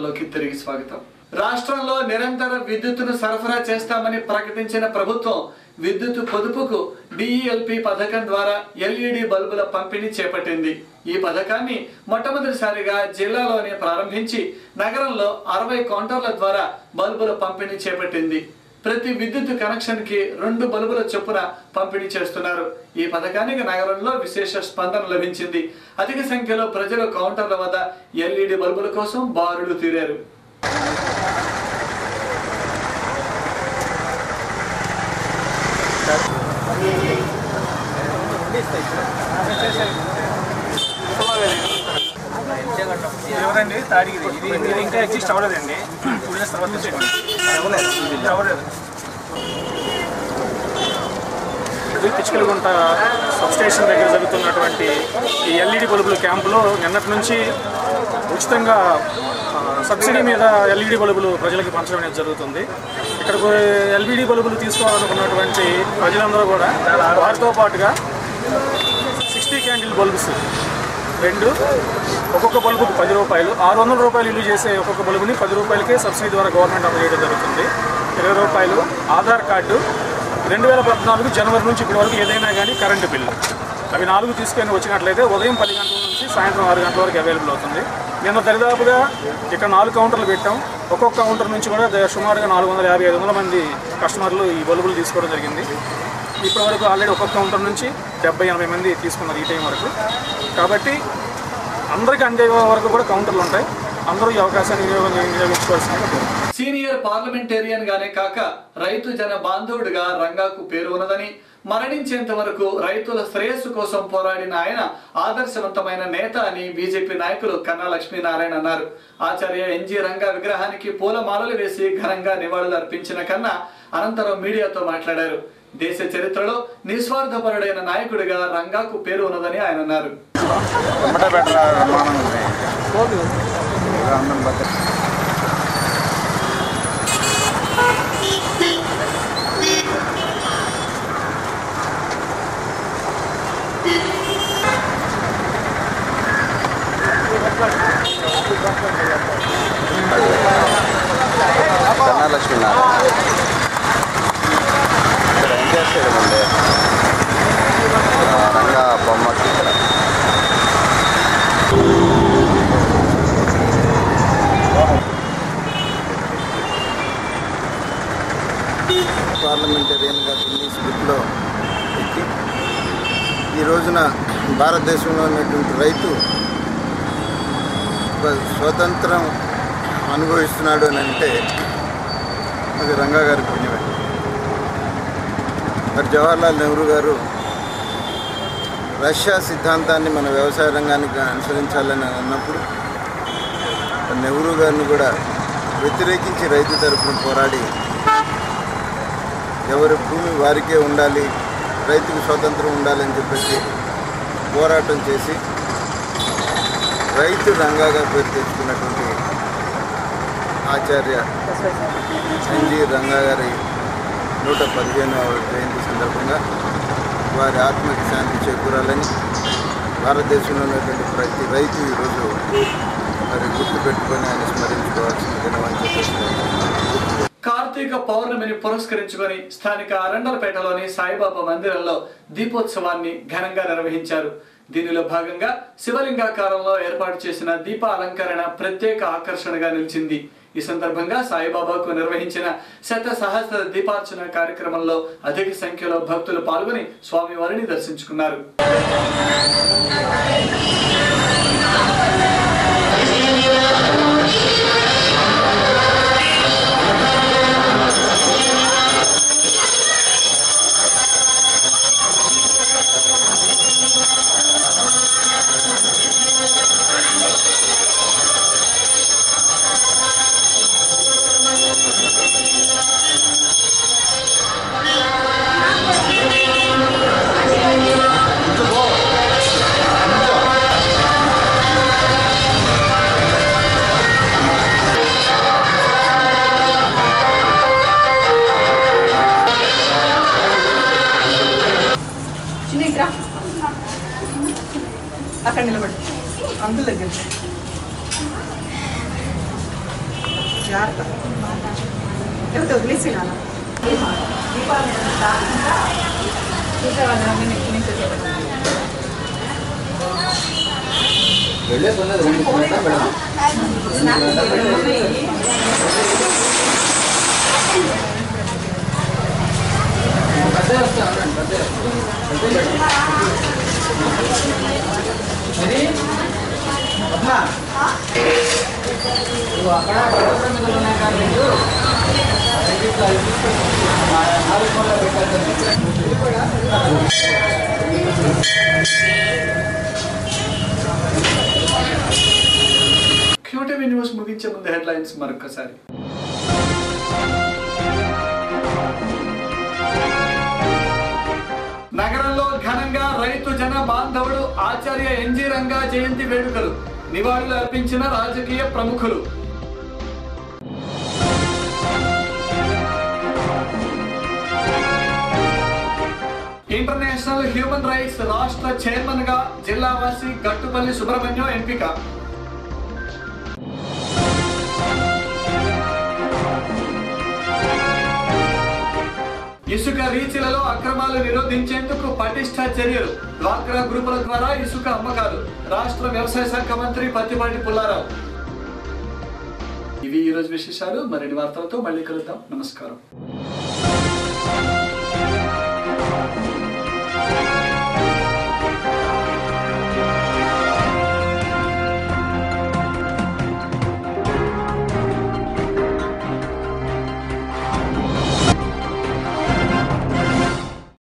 వార్తల్లోకి తిరిగి స్వాగతం. రాష్ట్రంలో నిరంతర విద్యుత్తును సరఫరా చేస్తామని ప్రకటించిన ప్రభుత్వం విద్యుత్ పొదుపుకు డిఈఎల్పి పథకం ద్వారా ఎల్ఈడి బల్బుల పంపిణీ చేపట్టింది. ఈ పథకాన్ని మొట్టమొదటిసారిగా జిల్లాలోనే ప్రారంభించి నగరంలో 60 కౌంటర్ల ద్వారా బల్బుల పంపిణీ చేపట్టింది. ప్రతి విద్యుత్ కనెక్షన్ కి 2 బల్బుల చొప్పున పంపిణీ చేస్తున్నారు. ఈ పథకానికి నగరంలో విశేష స్పందన లభించింది. అధిక సంఖ్యలో ప్రజలు కౌంటర్ల వద్ద ఎల్ఈడి బల్బుల కోసం బారులు తీరారు. ఎవరండి తాడిగిరి ఇది ఇంకా ఎగ్జిస్ట్ అవ్వలేదండి. 2 డేస్ తర్వాత అవ్వలేదు. పిచ్చుకలగుంట సబ్స్టేషన్ దగ్గర జరుగుతున్నటువంటి ఈ ఎల్ఈడి బల్బుల క్యాంపులో నిన్నటి నుంచి ఉచితంగా సబ్సిడీ మీద ఎల్ఈడి బల్బులు ప్రజలకి పంచడం అనేది జరుగుతుంది. ఇక్కడ ఎల్ఈడి బల్బులు తీసుకోవాలనుకున్నటువంటి ప్రజలందరూ కూడా వారితో పాటుగా 60 క్యాండిల్ బల్బ్స్ 2 ఒక్కొక్క బల్బుకు 10 రూపాయలు, 600 రూపాయలు ఇల్లు చేసే ఒక్కొక్క బల్బుని 10 రూపాయలకే సబ్సిడీ ద్వారా గవర్నమెంట్ అమలు చేయడం జరుగుతుంది. 20 రూపాయలు ఆధార్ కార్డు, 2014 జనవరి నుంచి ఇప్పటి వరకు ఏదైనా కానీ కరెంటు బిల్లు, అవి 4 తీసుకొని వచ్చినట్లయితే ఉదయం 10 గంటల నుంచి సాయంత్రం 6 గంటల వరకు అవైలబుల్ అవుతుంది. నిన్న దరిదాపుగా ఇక్కడ 4 కౌంటర్లు పెట్టాం. ఒక్కొక్క కౌంటర్ నుంచి కూడా సుమారుగా 450-500 మంది కస్టమర్లు ఈ బల్బులు తీసుకోవడం జరిగింది. ఇప్పటి వరకు ఆల్రెడీ ఒక్కొక్క కౌంటర్ నుంచి 70-80 మంది తీసుకున్నారు ఈ టైం వరకు. కాబట్టి అందరికీ అందే వరకు కూడా కౌంటర్లు ఉంటాయి. అందరూ ఈ అవకాశాన్ని వినియోగించుకోవాల్సిందిగా. సీనియర్ పార్లమెంటేరియన్ గానే కాక రైతు జన బాంధవుడిగా రంగాకు పేరు ఉన్నదని, మరణించేంత వరకు రైతుల శ్రేయస్సు కోసం పోరాడిన ఆయన ఆదర్శవంతమైన నేత అని బీజేపీ నాయకులు కన్నా లక్ష్మీనారాయణ అన్నారు. ఆచార్య ఎన్జీ రంగా విగ్రహానికి పూలమాలలు వేసి ఘనంగా నివాళులు అర్పించిన కన్నా అనంతరం మీడియాతో మాట్లాడారు. దేశ చరిత్రలో నిస్వార్థపరుడైన నాయకుడిగా రంగాకు పేరు ఉన్నదని ఆయన అన్నారు. కన్నా లక్ష్మీనారాయణ ఇక్కడ ఏం చేస్తాడు రంగా బొమ్మకి ఇక్కడ పార్లమెంటేరియన్గా గిన్నీస్ బుక్లో ఎక్కి ఈ రోజున భారతదేశంలో ఉన్నటువంటి రైతు స్వతంత్రం అనుభవిస్తున్నాడు అని అంటే అది రంగా గారి పుణ్యమే. మరి జవహర్లాల్ నెహ్రూ గారు రష్యా సిద్ధాంతాన్ని మన వ్యవసాయ రంగానికి అనుసరించాలని అన్నప్పుడు నెహ్రూ గారిని కూడా వ్యతిరేకించి రైతు తరపున పోరాడి ఎవరి భూమి వారికే ఉండాలి, రైతుకు స్వతంత్రం ఉండాలని చెప్పేసి పోరాటం చేసి రైతు రంగాగా పేరు తెచ్చుకున్నటువంటి ఆచార్య ఎన్జీ రంగా గారి 115వ జయంతి సందర్భంగా వారి ఆత్మకి శాంతి చేకూరాలని భారతదేశంలో ఉన్నటువంటి ప్రతి రైతు ఈరోజు మరి గుర్తుపెట్టుకొని ఆయన స్మరించుకోవాల్సిన దినం అని చెప్పేసి. కార్తీక పౌర్ణమిని పురస్కరించుకొని స్థానిక అరండలపేటలోని సాయిబాబా మందిరంలో దీపోత్సవాన్ని ఘనంగా నిర్వహించారు. దీనిలో భాగంగా శివలింగాకారంలో ఏర్పాటు చేసిన దీప అలంకరణ ప్రత్యేక ఆకర్షణగా నిలిచింది. ఈ సందర్భంగా సాయిబాబాకు నిర్వహించిన శతసహస్ర దీపార్చన కార్యక్రమంలో అధిక సంఖ్యలో భక్తులు పాల్గొని స్వామివారిని దర్శించుకున్నారు. అక్కడ నిలబడి అంకుల్ దగ్గర జాగ్రత్త లేకపోతే వదిలేసినా QTV న్యూస్ ముగించే ముందు హెడ్లైన్స్ మరొకసారి. నగరంలో ఘనంగా రైతు జన బాంధవుడు ఆచార్య ఎన్జీ రంగా జయంతి వేడుకలు, నివాళులు అర్పించిన రాజకీయ ప్రముఖులు. ఇంటర్నేషనల్ హ్యూమన్ రైట్స్ రాష్ట్ర చైర్మన్ గా జిల్లావాసి గట్టుపల్లి సుబ్రహ్మణ్యం ఎంపిక. ఇసుక రీచ్లలో అక్రమాలు నిరోధించేందుకు పటిష్ట చర్యలు, డ్వాక్రా గ్రూపుల ద్వారా ఇసుక అమ్మకాలు, రాష్ట్ర వ్యవసాయ శాఖ మంత్రి పత్తిపాటి పుల్లారావు. ఇవి ఈరోజు విశేషాలు. మరిన్ని వార్తలతో మళ్ళీ కలుద్దాం. నమస్కారం.